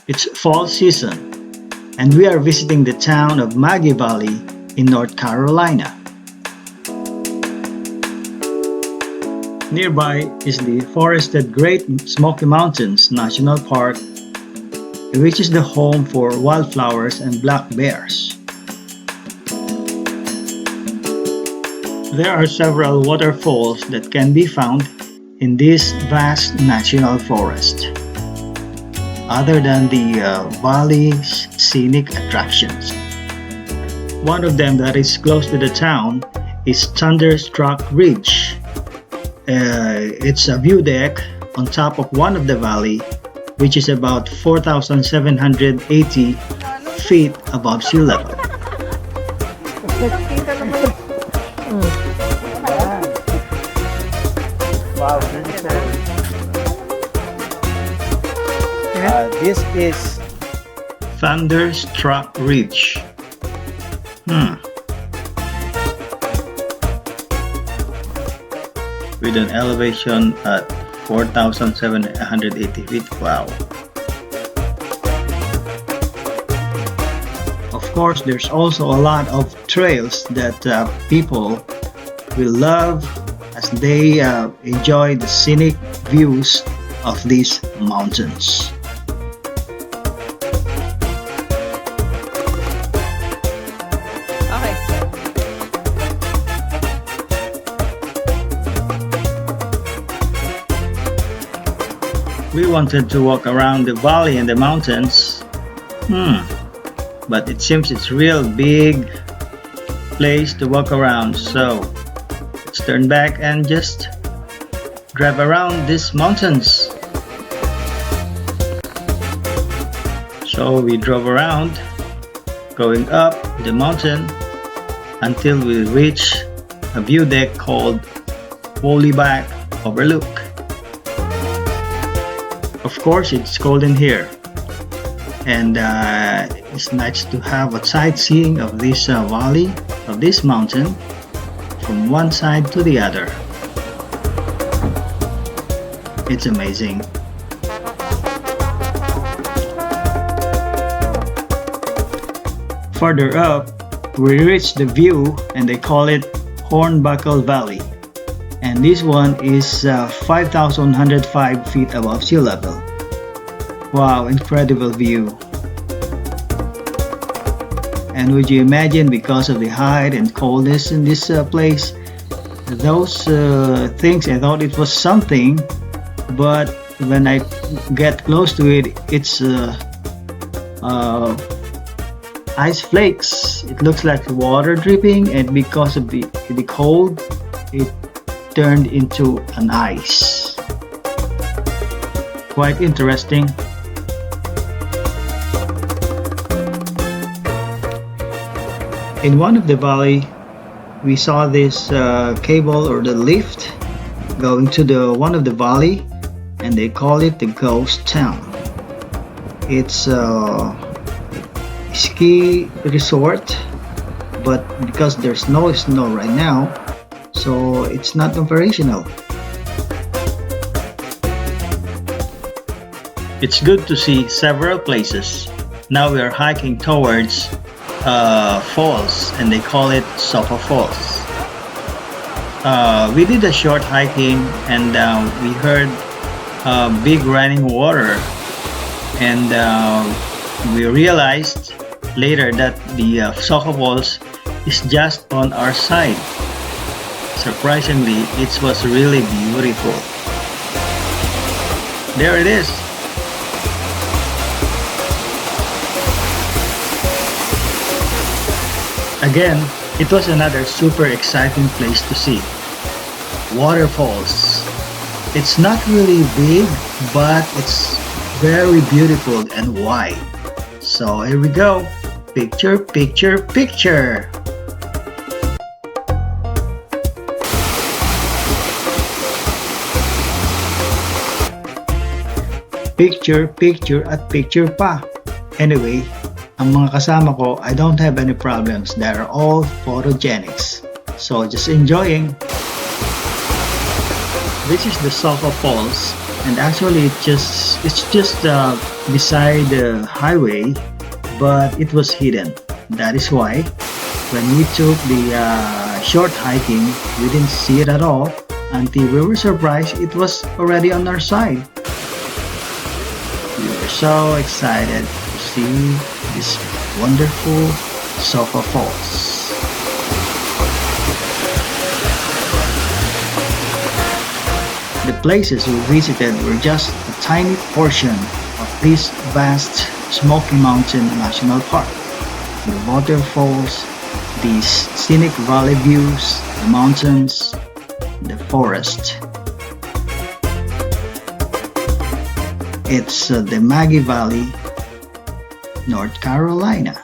It's fall season, and we are visiting the town of Maggie Valley in North Carolina. Nearby is the forested Great Smoky Mountains National Park, which is the home for wildflowers and black bears. There are several waterfalls that can be found in this vast national forest, other than the valley's scenic attractions. One of them that is close to the town is Thunderstruck Ridge. It's a view deck on top of one of the valley, which is about 4,780 feet above sea level. Wow, beautiful. This is Thunderstruck Ridge. With an elevation at 4,780 feet. Wow. Of course, there's also a lot of trails that people will love as they enjoy the scenic views of these mountains. We wanted to walk around the valley and the mountains, but it seems it's real big place to walk around, so let's turn back and just drive around these mountains. So we drove around, going up the mountain until we reach a view deck called Back Overlook. Of course, it's cold in here, and it's nice to have a sightseeing of this valley, of this mountain, from one side to the other. It's amazing. Further up, we reach the view, and they call it Hornbuckle Valley. And this one is 5,105 feet above sea level. Wow, incredible view. And would you imagine, because of the height and coldness in this place, those things, I thought it was something, but when I get close to it, it's ice flakes. It looks like water dripping, and because of the cold, it turned into an ice. Quite interesting. In one of the valley, we saw this cable or the lift going to the one of the valley, and they call it the ghost town. It's a ski resort, but because there's no snow right now, so it's not operational. It's good to see several places. Now we are hiking towards falls, and they call it Soco Falls. We did a short hiking, and we heard big running water, and we realized later that the Soco Falls is just on our side. Surprisingly, it was really beautiful. There it is. Again, it was another super exciting place to see. Waterfalls. It's not really big, but it's very beautiful and wide. So here we go. Picture, picture, picture. Picture, picture at picture pa. Anyway, ang mga kasama ko, I don't have any problems. They are all photogenics. So just enjoying. This is the Soco Falls, And actually, it's just beside the highway, but it was hidden. That is why when we took the short hiking, we didn't see it at all until we were surprised it was already on our side. We were so excited to see this wonderful Soco Falls. The places we visited were just a tiny portion of this vast Smoky Mountain National Park. The waterfalls, these scenic valley views, the mountains, the forest. It's the Maggie Valley, North Carolina.